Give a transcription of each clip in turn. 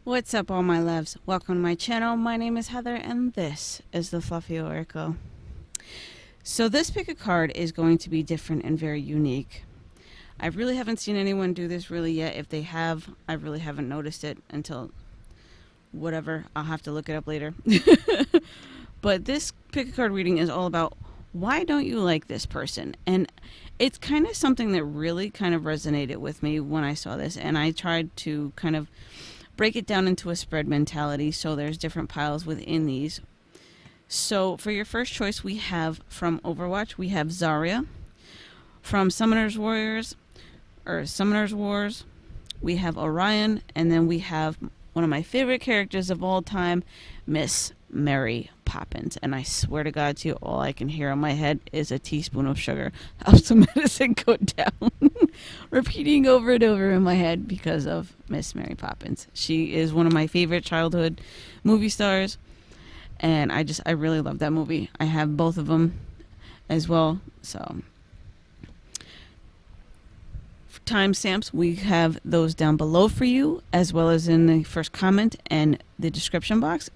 What's up, all my loves? Welcome to my channel. My name is Heather, and this is the Fluffy Oracle. So this pick a card is going to be different and very unique. I really haven't seen anyone do this really yet. If they have, I really haven't noticed it until whatever. I'll have to look it up later. But this pick a card reading is all about why don't you like this person? And it's kind of something that really kind of resonated with me when I saw this, and I tried to kind of break it down into a spread mentality, so there's different piles within these. So for your first choice, we have from Overwatch, we have Zarya. From Summoner's Wars, we have Orion, and then we have one of my favorite characters of all time, Miss Mary Poppins. And I swear to God to you, all I can hear in my head is a teaspoon of sugar helps the medicine go down. Repeating over and over in my head because of Miss Mary Poppins. She is one of my favorite childhood movie stars, and I really love that movie. I have both of them as well. So for timestamps, we have those down below for you, as well as in the first comment and the description box.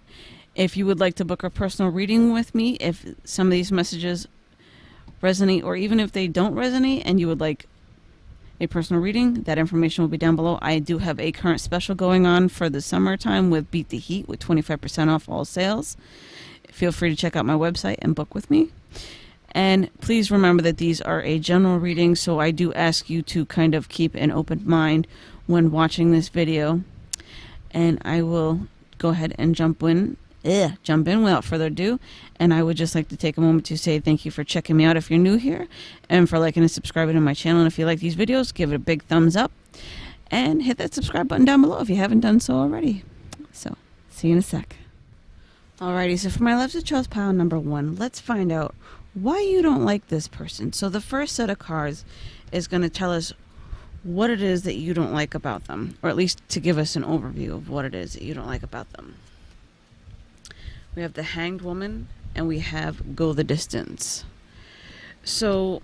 If you would like to book a personal reading with me, if some of these messages resonate, or even if they don't resonate and you would like a personal reading, that information will be down below. I do have a current special going on for the summertime with Beat the Heat with 25% off all sales. Feel free to check out my website and book with me. And please remember that these are a general reading, so I do ask you to kind of keep an open mind when watching this video. And I will go ahead and jump in without further ado. And I would just like to take a moment to say thank you for checking me out if you're new here, and for liking and subscribing to my channel. And if you like these videos, give it a big thumbs up and hit that subscribe button down below if you haven't done so already. So see you in a sec. Alrighty, so for my loves of chose pile number 1, let's find out why you don't like this person. So the first set of cards is going to tell us what it is that you don't like about them, or at least to give us an overview of what it is that you don't like about them. We have the Hanged Woman, and we have Go the Distance. So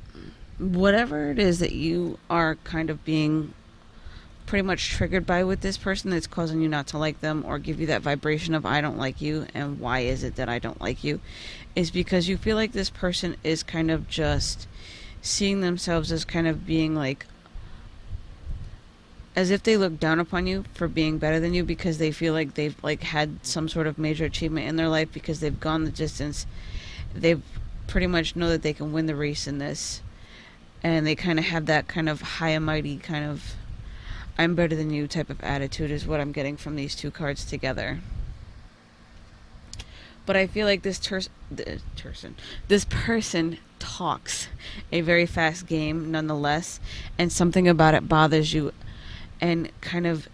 whatever it is that you are kind of being pretty much triggered by with this person that's causing you not to like them, or give you that vibration of I don't like you, and why is it that I don't like you, is because you feel like this person is kind of just seeing themselves as kind of being like, as if they look down upon you for being better than you, because they feel like they've like had some sort of major achievement in their life, because they've gone the distance. They pretty much know that they can win the race in this, and they kind of have that kind of high and mighty kind of I'm better than you type of attitude is what I'm getting from these two cards together. But I feel like this person talks a very fast game nonetheless, and something about it bothers you and kind of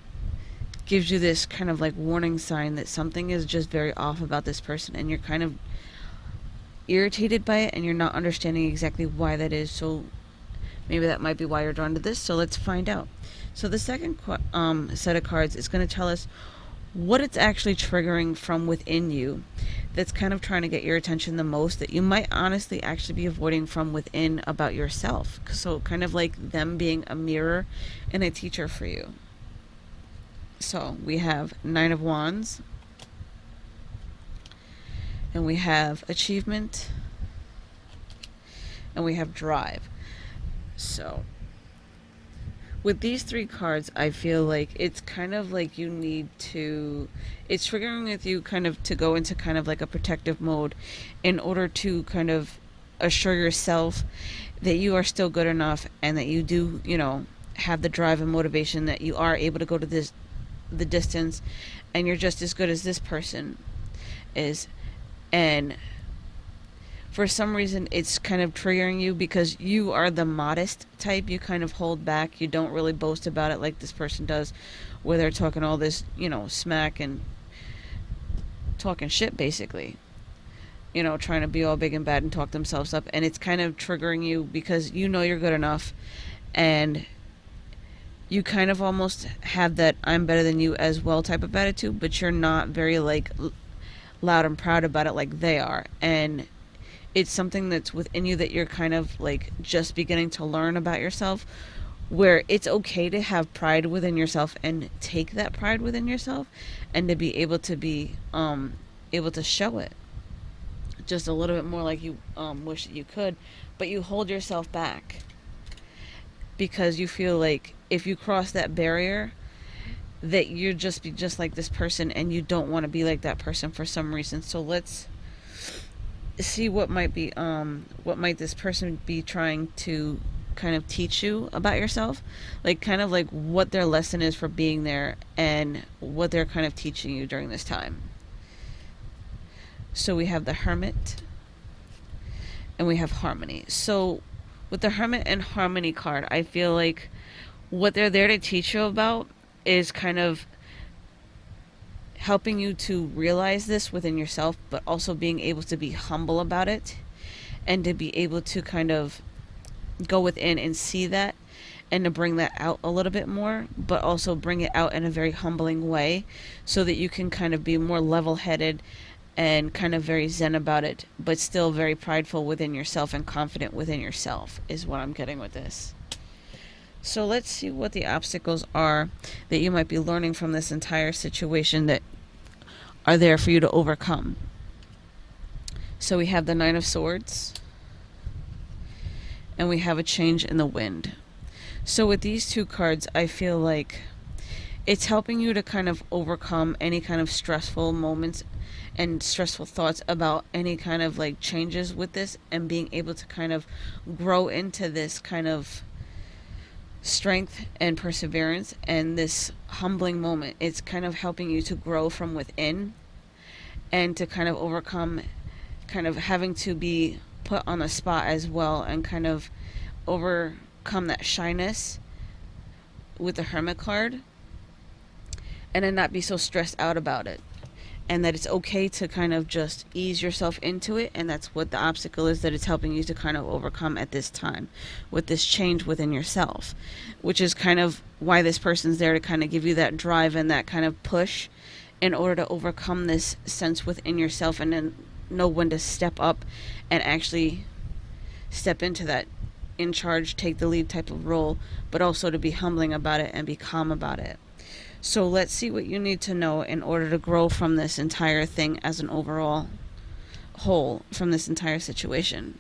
gives you this kind of like warning sign that something is just very off about this person, and you're kind of irritated by it, and you're not understanding exactly why that is. So maybe that might be why you're drawn to this. So let's find out. So the second set of cards is going to tell us what it's actually triggering from within you that's kind of trying to get your attention the most, that you might honestly actually be avoiding from within about yourself. So kind of like them being a mirror and a teacher for you. So we have Nine of Wands, and we have Achievement, and we have Drive. So with these three cards, I feel like it's kind of like you need to, it's triggering with you kind of to go into kind of like a protective mode in order to kind of assure yourself that you are still good enough, and that you do, you know, have the drive and motivation, that you are able to go to the distance, and you're just as good as this person is. And for some reason it's kind of triggering you because you are the modest type. You kind of hold back. You don't really boast about it like this person does, where they're talking all this, you know, smack and talking shit basically. You know, trying to be all big and bad and talk themselves up. And it's kind of triggering you because you know you're good enough, and you kind of almost have that I'm better than you as well type of attitude, but you're not very like loud and proud about it like they are. And it's something that's within you that you're kind of like just beginning to learn about yourself, where it's okay to have pride within yourself and take that pride within yourself, and to be able to show it just a little bit more, like you wish that you could, but you hold yourself back because you feel like if you cross that barrier that you're just be just like this person, and you don't want to be like that person for some reason. So let's see what might this person be trying to kind of teach you about yourself, like kind of like what their lesson is for being there and what they're kind of teaching you during this time. So we have the Hermit and we have Harmony. So with the Hermit and Harmony card, I feel like what they're there to teach you about is kind of helping you to realize this within yourself, but also being able to be humble about it, and to be able to kind of go within and see that, and to bring that out a little bit more, but also bring it out in a very humbling way, so that you can kind of be more level-headed and kind of very zen about it, but still very prideful within yourself and confident within yourself, is what I'm getting with this. So let's see what the obstacles are that you might be learning from this entire situation that are there for you to overcome. So we have the Nine of Swords, and we have a change in the wind. So with these two cards, I feel like it's helping you to kind of overcome any kind of stressful moments and stressful thoughts about any kind of like changes with this, and being able to kind of grow into this kind of strength and perseverance and this humbling moment. It's kind of helping you to grow from within, and to kind of overcome kind of having to be put on the spot as well, and kind of overcome that shyness with the Hermit card, and then not be so stressed out about it, and that it's okay to kind of just ease yourself into it. And that's what the obstacle is that it's helping you to kind of overcome at this time, with this change within yourself, which is kind of why this person's there, to kind of give you that drive and that kind of push in order to overcome this sense within yourself, and then know when to step up and actually step into that in charge, take the lead type of role, but also to be humbling about it and be calm about it. So let's see what you need to know in order to grow from this entire thing as an overall whole, from this entire situation.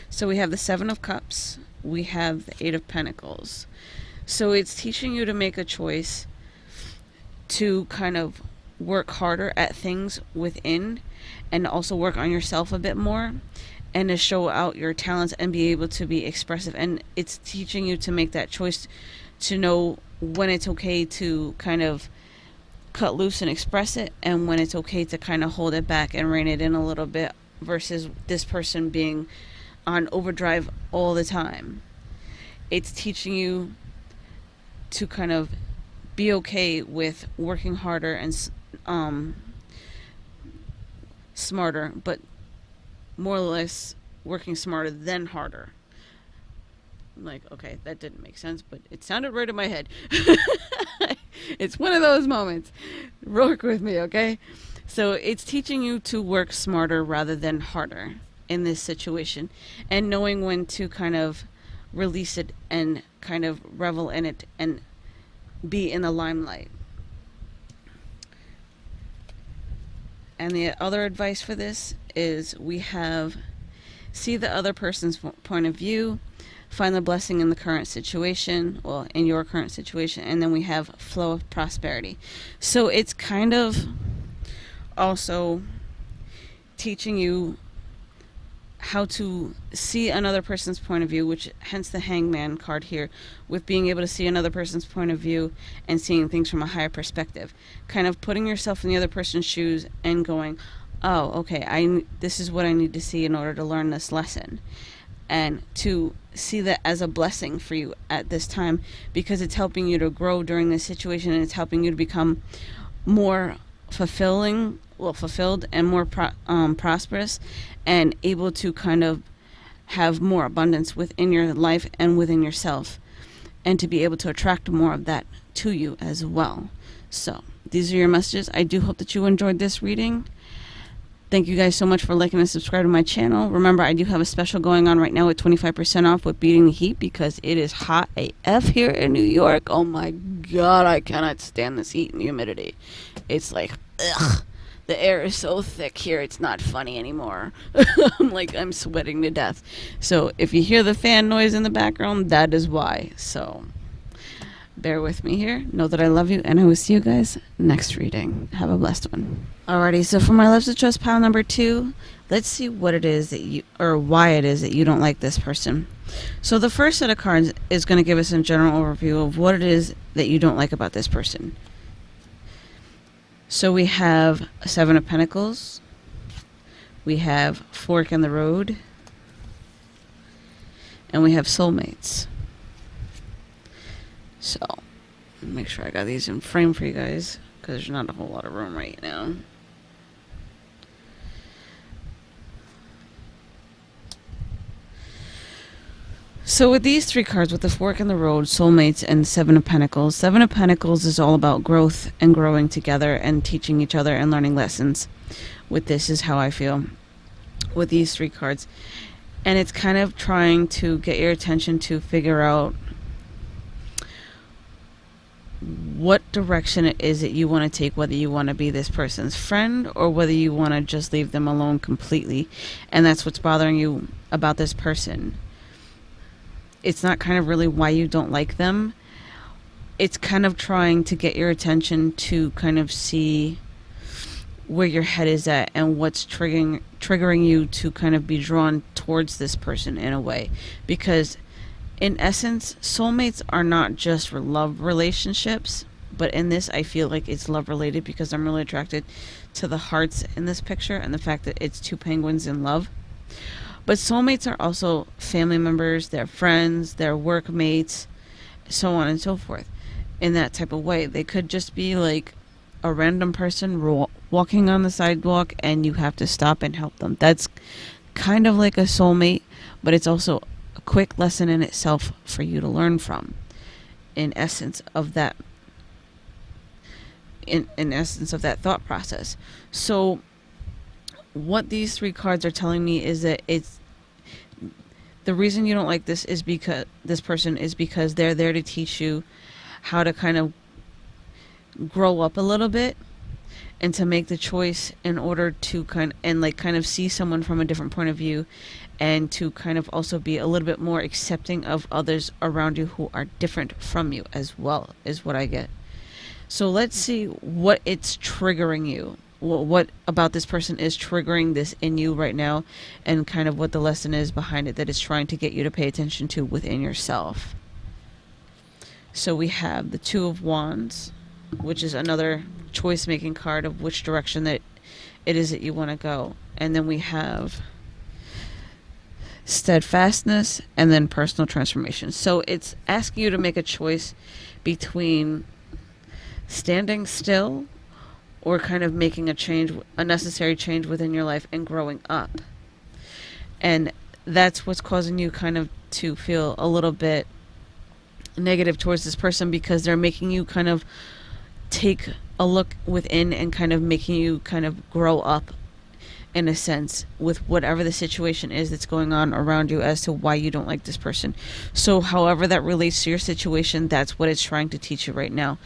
So we have the Seven of Cups, we have the Eight of Pentacles. So it's teaching you to make a choice to kind of work harder at things within, and also work on yourself a bit more, and to show out your talents and be able to be expressive. And it's teaching you to make that choice to know when it's okay to kind of cut loose and express it, and when it's okay to kind of hold it back and rein it in a little bit, versus this person being on overdrive all the time. It's teaching you to kind of be okay with working harder and smarter, but more or less working smarter than harder. I'm like, okay, that didn't make sense, but it sounded right in my head. It's one of those moments. Work with me, okay? So it's teaching you to work smarter rather than harder in this situation, and knowing when to kind of release it and kind of revel in it and be in the limelight. And the other advice for this is we have see the other person's point of view, find the blessing in the current situation, well, in your current situation, and then we have flow of prosperity. So it's kind of also teaching you how to see another person's point of view, which hence the Hangman card here, with being able to see another person's point of view and seeing things from a higher perspective, kind of putting yourself in the other person's shoes and going, oh, okay, this is what I need to see in order to learn this lesson, and to see that as a blessing for you at this time, because it's helping you to grow during this situation, and it's helping you to become more fulfilled and more prosperous, and able to kind of have more abundance within your life and within yourself, and to be able to attract more of that to you as well. So these are your messages. I do hope that you enjoyed this reading, Thank you guys so much for liking and subscribing to my channel. Remember, I do have a special going on right now with 25% off with Beating the Heat because it is hot AF here in New York. Oh my god, I cannot stand this heat and humidity. It's like, ugh. The air is so thick here, it's not funny anymore. I'm sweating to death. So if you hear the fan noise in the background, that is why. So bear with me here. Know that I love you, and I will see you guys next reading. Have a blessed one. Alrighty, so for my Loves to Trust pile number 2, let's see what it is that you, or why it is that you don't like this person. So the first set of cards is going to give us a general overview of what it is that you don't like about this person. So we have a 7 of Pentacles. We have Fork in the Road. And we have Soulmates. So, make sure I got these in frame for you guys, because there's not a whole lot of room right now. So with these 3 cards, with the Fork in the Road, Soulmates, and 7 of Pentacles, 7 of Pentacles is all about growth and growing together and teaching each other and learning lessons. With this is how I feel with these 3 cards. And it's kind of trying to get your attention to figure out what direction it is that you want to take, whether you want to be this person's friend or whether you want to just leave them alone completely. And that's what's bothering you about this person. It's not kind of really why you don't like them. It's kind of trying to get your attention to kind of see where your head is at and what's triggering you to kind of be drawn towards this person in a way. Because in essence, soulmates are not just love relationships, but in this I feel like it's love related because I'm really attracted to the hearts in this picture and the fact that it's 2 penguins in love. But soulmates are also family members, they're friends, they're workmates, so on and so forth. In that type of way, they could just be like a random person walking on the sidewalk and you have to stop and help them. That's kind of like a soulmate, but it's also a quick lesson in itself for you to learn from, in essence of that thought process. So what these 3 cards are telling me is that it's the reason you don't like this is because this person is because they're there to teach you how to kind of grow up a little bit and to make the choice in order to kind of see someone from a different point of view, and to kind of also be a little bit more accepting of others around you who are different from you as well, is what I get. So let's see what it's triggering you. What about this person is triggering this in you right now, and kind of what the lesson is behind it that it's trying to get you to pay attention to within yourself. So we have the 2 of Wands, which is another choice-making card of which direction that it is that you want to go. And then we have Steadfastness and then Personal Transformation. So it's asking you to make a choice between standing still or kind of making a change, a necessary change within your life and growing up. And that's what's causing you kind of to feel a little bit negative towards this person, because they're making you kind of take a look within and kind of making you kind of grow up in a sense with whatever the situation is that's going on around you as to why you don't like this person. So however that relates to your situation, that's what it's trying to teach you right now.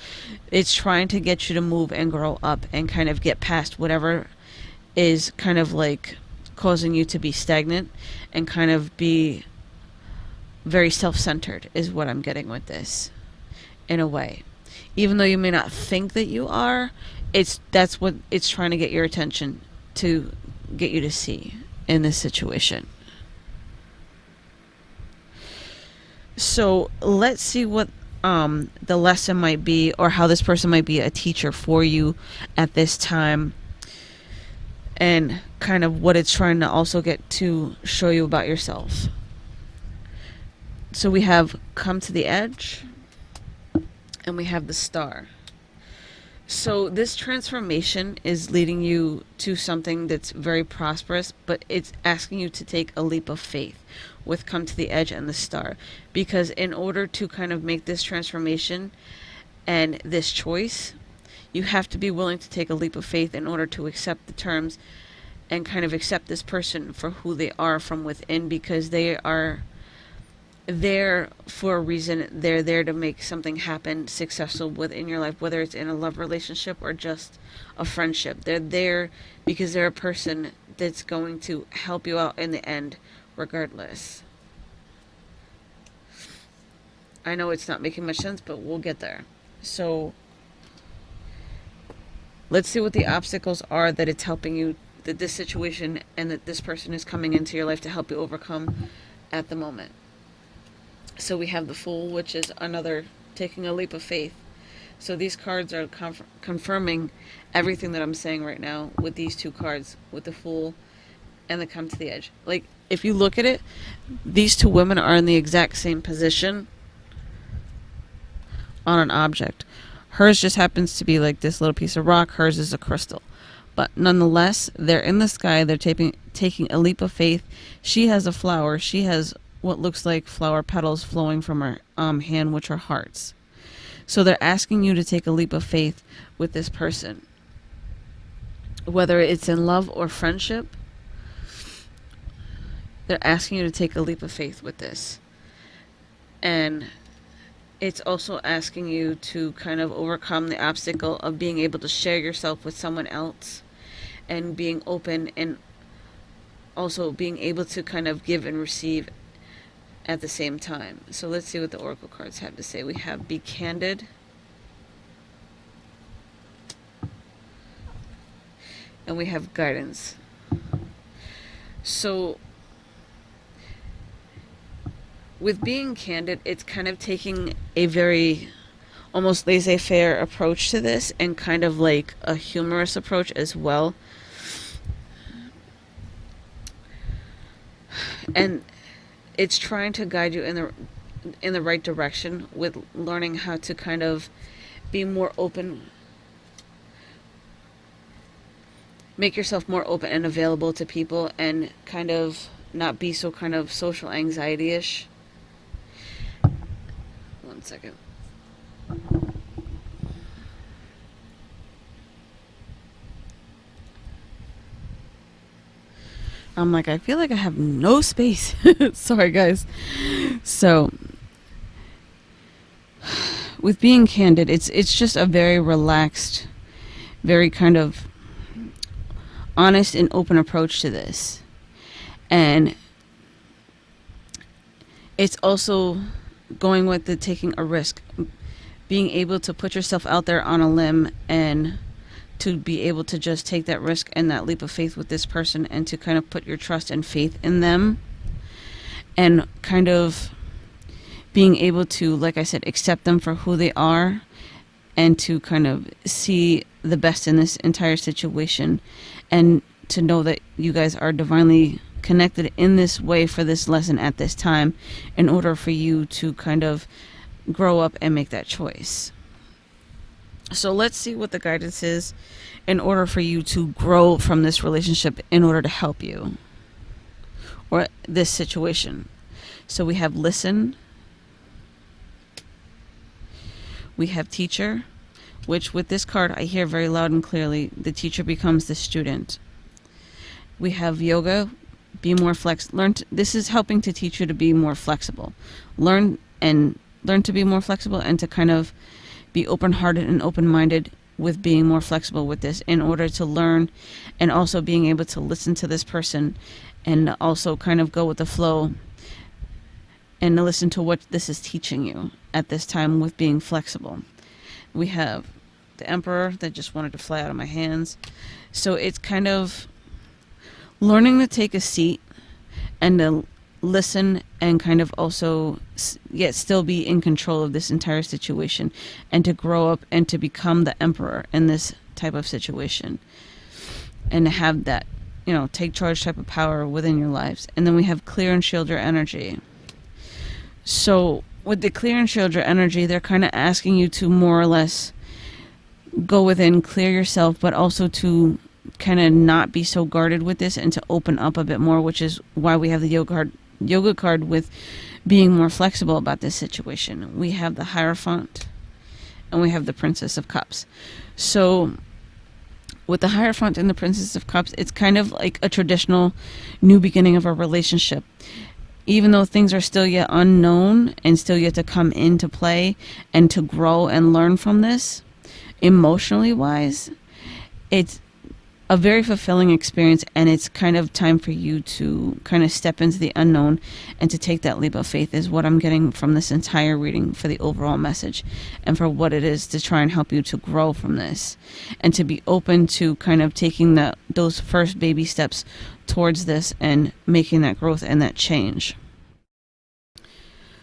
It's trying to get you to move and grow up and kind of get past whatever is kind of like causing you to be stagnant and kind of be very self-centered, is what I'm getting with this in a way. Even though you may not think that you are, that's what it's trying to get your attention to, get you to see in this situation. So let's see what the lesson might be, or how this person might be a teacher for you at this time, and kind of what it's trying to also get to show you about yourself. So we have Come to the Edge, and we have the Star. So this transformation is leading you to something that's very prosperous, but it's asking you to take a leap of faith with Come to the Edge and the Star. Because in order to kind of make this transformation and this choice, you have to be willing to take a leap of faith in order to accept the terms and kind of accept this person for who they are from within, because they are there for a reason. They're there to make something happen successful within your life, whether it's in a love relationship or just a friendship. They're there because they're a person that's going to help you out in the end regardless. I know it's not making much sense, but we'll get there. So let's see what the obstacles are that it's helping you, that this situation and that this person is coming into your life to help you overcome at the moment. So we have the Fool, which is another taking a leap of faith. So these cards are confirming everything that I'm saying right now with these two cards, with the Fool and the Come to the Edge. Like, if you look at it, these two women are in the exact same position on an object. Hers just happens to be like this little piece of rock. Hers is a crystal. But nonetheless, they're in the sky. They're taking a leap of faith. She has a flower. She has what looks like flower petals flowing from her hand, which are hearts. So they're asking you to take a leap of faith with this person. Whether it's in love or friendship, they're asking you to take a leap of faith with this. And it's also asking you to kind of overcome the obstacle of being able to share yourself with someone else, and being open, and also being able to kind of give and receive at the same time. So let's see what the Oracle cards have to say. We have Be Candid. And we have Guidance. So with being candid, it's kind of taking a very almost laissez-faire approach to this, and kind of like a humorous approach as well. And it's trying to guide you in the right direction with learning how to kind of be more open, make yourself more open and available to people, and kind of not be so kind of social anxiety-ish. One second. I'm like, I feel like I have no space. Sorry, guys. So, with being candid, it's just a very relaxed, very kind of honest and open approach to this. And it's also going with the taking a risk, being able to put yourself out there on a limb, and to be able to just take that risk and that leap of faith with this person, and to kind of put your trust and faith in them, and kind of being able to, like I said, accept them for who they are, and to kind of see the best in this entire situation, and to know that you guys are divinely connected in this way for this lesson at this time, in order for you to kind of grow up and make that choice. So let's see what the guidance is in order for you to grow from this relationship, in order to help you, or this situation. So we have Listen. We have Teacher, which with this card I hear very loud and clearly, the teacher becomes the student. We have Yoga. Be more this is helping to teach you to be more flexible. Learn to be more flexible, and to kind of be open-hearted and open-minded with being more flexible with this, in order to learn, and also being able to listen to this person, and also kind of go with the flow, and listen to what this is teaching you at this time with being flexible. We have the Emperor that just wanted to fly out of my hands. So it's kind of learning to take a seat and to listen, and kind of also yet still be in control of this entire situation, and to grow up and to become the emperor in this type of situation, and to have that, take charge type of power within your lives. And then we have Clear and Shield Your Energy. So with the Clear and Shield Your Energy, they're kind of asking you to more or less go within, clear yourself, but also to kind of not be so guarded with this, and to open up a bit more, which is why we have the yoga card with being more flexible about this situation. We have the Hierophant, and we have the Princess of Cups. So with the Hierophant and the Princess of Cups, it's kind of like a traditional new beginning of a relationship. Even though things are still yet unknown and still yet to come into play and to grow and learn from this, emotionally wise, it's a very fulfilling experience, and it's kind of time for you to kind of step into the unknown and to take that leap of faith is what I'm getting from this entire reading for the overall message and for what it is to try and help you to grow from this and to be open to kind of taking those first baby steps towards this and making that growth and that change.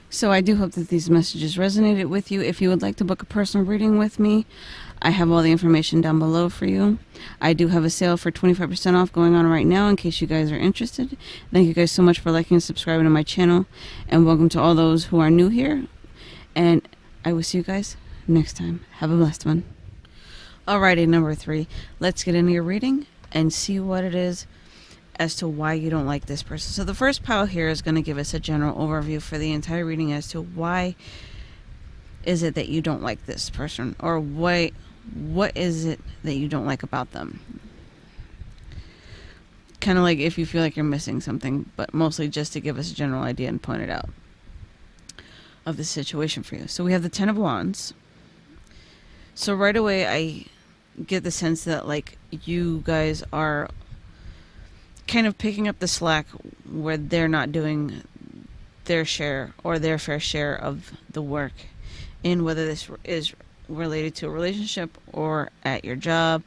So I do hope that these messages resonated with you. If you would like to book a personal reading with me, I have all the information down below for you. I do have a sale for 25% off going on right now in case you guys are interested. Thank you guys so much for liking and subscribing to my channel. And welcome to all those who are new here. And I will see you guys next time. Have a blessed one. Alrighty, number 3. Let's get into your reading and see what it is as to why you don't like this person. So the first pile here is going to give us a general overview for the entire reading as to why is it that you don't like this person, or what is it that you don't like about them. Kind of like if you feel like you're missing something, but mostly just to give us a general idea and point it out of the situation for you. So we have the 10 of Wands. So right away I get the sense that like you guys are kind of picking up the slack where they're not doing their share or their fair share of the work, in whether this is related to a relationship or at your job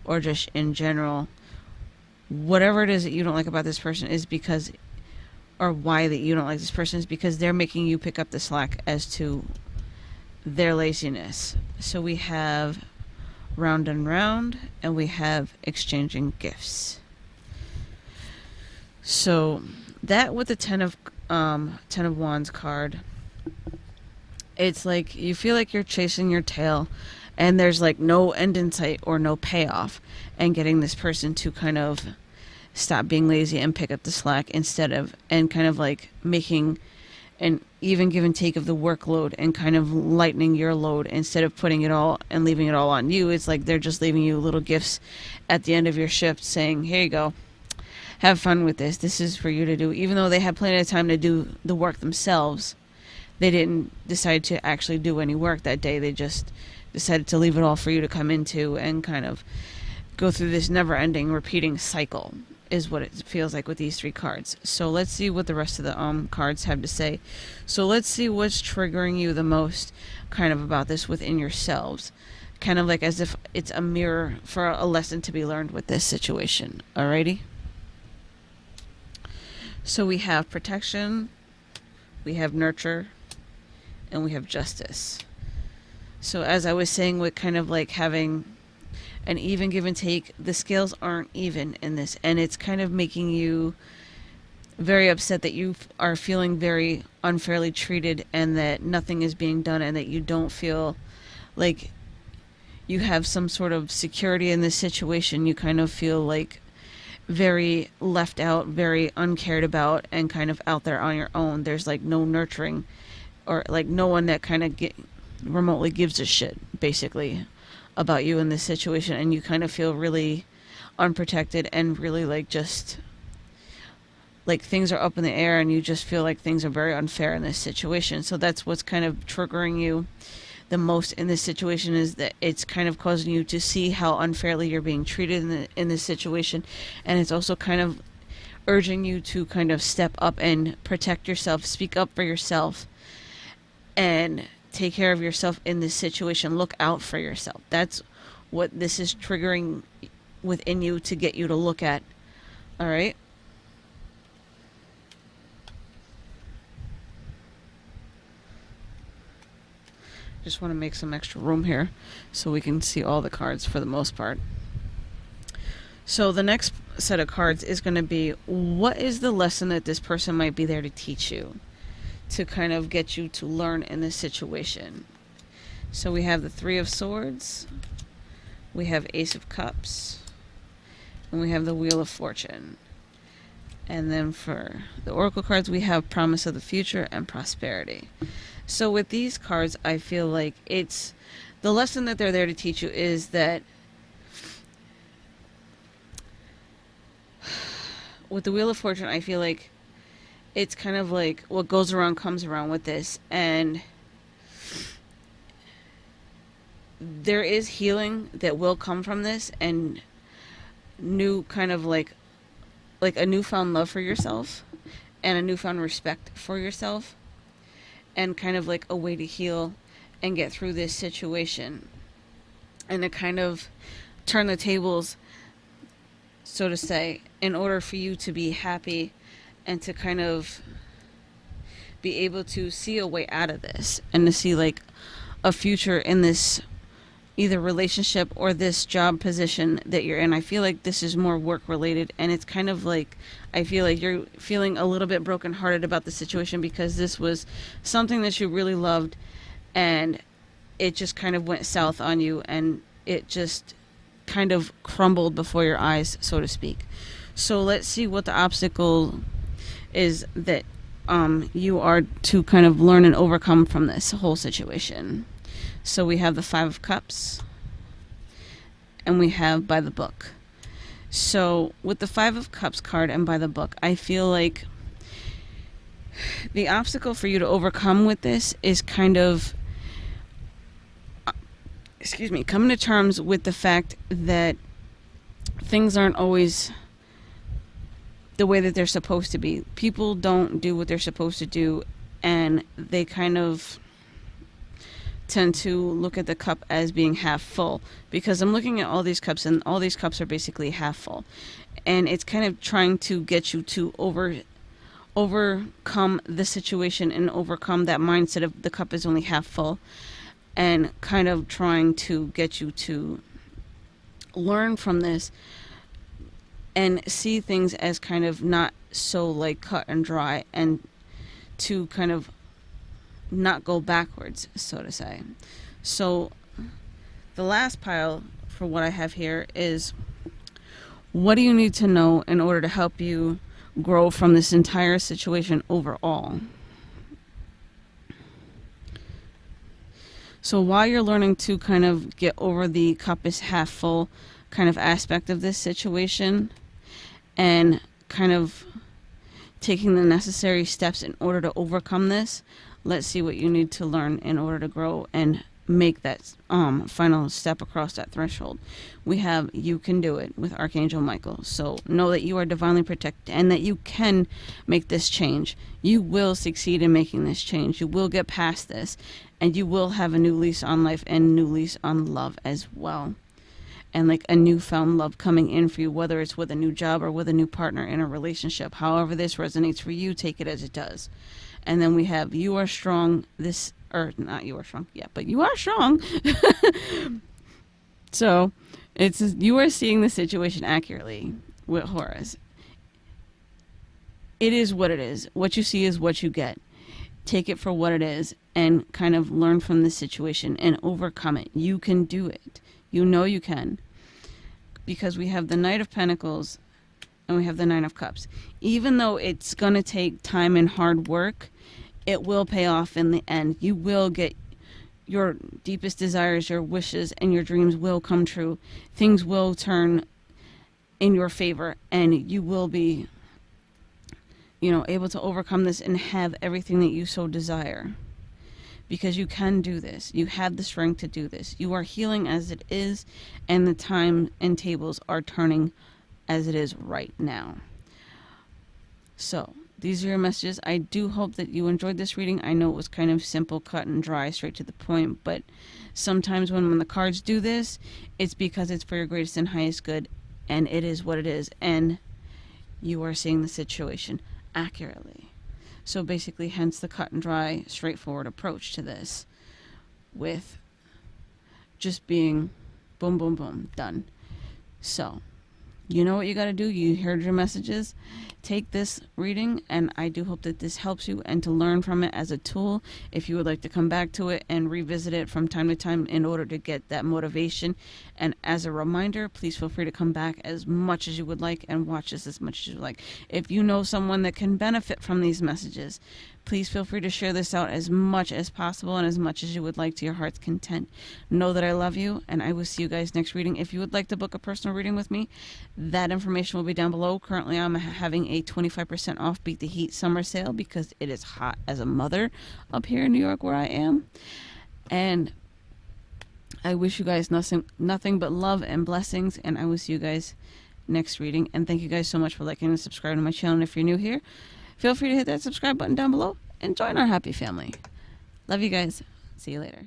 or just in general. Whatever it is that you don't like about this person is because, or why that you don't like this person is because they're making you pick up the slack as to their laziness. So we have round and round, and we have exchanging gifts. So that with the 10 of Wands card, it's like you feel like you're chasing your tail and there's like no end in sight or no payoff, and getting this person to kind of stop being lazy and pick up the slack instead of, and kind of like making an even give and take of the workload and kind of lightening your load instead of putting it all and leaving it all on you. It's like they're just leaving you little gifts at the end of your shift saying, here you go. Have fun with this. This is for you to do. Even though they had plenty of time to do the work themselves, they didn't decide to actually do any work that day. They just decided to leave it all for you to come into and kind of go through this never-ending, repeating cycle is what it feels like with these 3 cards. So let's see what the rest of the cards have to say. So let's see what's triggering you the most kind of about this within yourselves. Kind of like as if it's a mirror for a lesson to be learned with this situation. Alrighty? So we have protection, we have nurture, and we have justice. So as I was saying, with kind of like having an even give and take, the scales aren't even in this, and it's kind of making you very upset that you are feeling very unfairly treated and that nothing is being done and that you don't feel like you have some sort of security in this situation. You kind of feel like very left out, very uncared about, and kind of out there on your own. There's like no nurturing, or like no one that kind of remotely gives a shit basically about you in this situation, and you kind of feel really unprotected and really like just like things are up in the air, and you just feel like things are very unfair in this situation. So that's what's kind of triggering you the most in this situation, is that it's kind of causing you to see how unfairly you're being treated in this situation, and it's also kind of urging you to kind of step up and protect yourself, speak up for yourself, and take care of yourself in this situation. Look out for yourself. That's what this is triggering within you to get you to look at. All right? Just want to make some extra room here so we can see all the cards for the most part. So the next set of cards is going to be, what is the lesson that this person might be there to teach you, to kind of get you to learn in this situation. So we have the 3 of Swords, we have Ace of Cups, and we have the Wheel of Fortune. And then for the Oracle cards, we have Promise of the Future and Prosperity. So with these cards, I feel like it's the lesson that they're there to teach you is that with the Wheel of Fortune, I feel like it's kind of like what goes around comes around with this, and there is healing that will come from this, and new kind of like a newfound love for yourself and a newfound respect for yourself, and kind of like a way to heal and get through this situation, and to kind of turn the tables, so to say, in order for you to be happy and to kind of be able to see a way out of this, and to see like a future in this either relationship or this job position that you're in. I feel like this is more work related, and it's kind of like I feel like you're feeling a little bit brokenhearted about the situation because this was something that you really loved, and it just kind of went south on you, and it just kind of crumbled before your eyes, so to speak. So let's see what the obstacle is that you are to kind of learn and overcome from this whole situation. So we have the Five of Cups, and we have By the Book. So with the Five of Cups card and By the Book, I feel like the obstacle for you to overcome with this is kind of, coming to terms with the fact that things aren't always the way that they're supposed to be. People don't do what they're supposed to do, and they kind of tend to look at the cup as being half full, because I'm looking at all these cups, and all these cups are basically half full, and it's kind of trying to get you to overcome the situation and overcome that mindset of the cup is only half full, and kind of trying to get you to learn from this and see things as kind of not so like cut and dry, and to kind of not go backwards, so to say. So the last pile for what I have here is, what do you need to know in order to help you grow from this entire situation overall? So while you're learning to kind of get over the cup is half full kind of aspect of this situation, and kind of taking the necessary steps in order to overcome this, let's see what you need to learn in order to grow and make that final step across that threshold. We have You Can Do It with Archangel Michael. So know that you are divinely protected and that you can make this change. You will succeed in making this change. You will get past this, and you will have a new lease on life and a new lease on love as well. And like a newfound love coming in for you, whether it's with a new job or with a new partner in a relationship. However this resonates for you, take it as it does. And then we have You Are Strong. This, or not You Are Strong yet, but You Are Strong. So it's you are seeing the situation accurately with Horus. It is what it is. What you see is what you get. Take it for what it is and kind of learn from the situation and overcome it. You can do it. You know you can. Because we have the Knight of Pentacles and we have the Nine of Cups. Even though it's going to take time and hard work, it will pay off in the end. You will get your deepest desires, your wishes, and your dreams will come true. Things will turn in your favor, and you will be, able to overcome this and have everything that you so desire. Because you can do this. You have the strength to do this. You are healing as it is, and the time and tables are turning as it is right now. So these are your messages. I do hope that you enjoyed this reading. I know it was kind of simple, cut and dry, straight to the point, but sometimes when the cards do this, it's because it's for your greatest and highest good, and it is what it is, and you are seeing the situation accurately. So basically, hence the cut and dry, straightforward approach to this, with just being boom, boom, boom, done. So you know what you got to do. You heard your messages. Take this reading, and I do hope that this helps you and to learn from it as a tool. If you would like to come back to it and revisit it from time to time in order to get that motivation. And as a reminder, please feel free to come back as much as you would like and watch this as much as you like. If you know someone that can benefit from these messages, Please feel free to share this out as much as possible and as much as you would like to your heart's content. Know that I love you, and I will see you guys next reading. If you would like to book a personal reading with me, that information will be down below. Currently, I'm having a 25% off Beat the Heat summer sale because it is hot as a mother up here in New York where I am. And I wish you guys nothing but love and blessings, and I will see you guys next reading. And thank you guys so much for liking and subscribing to my channel. And if you're new here, feel free to hit that subscribe button down below and join our happy family. Love you guys. See you later.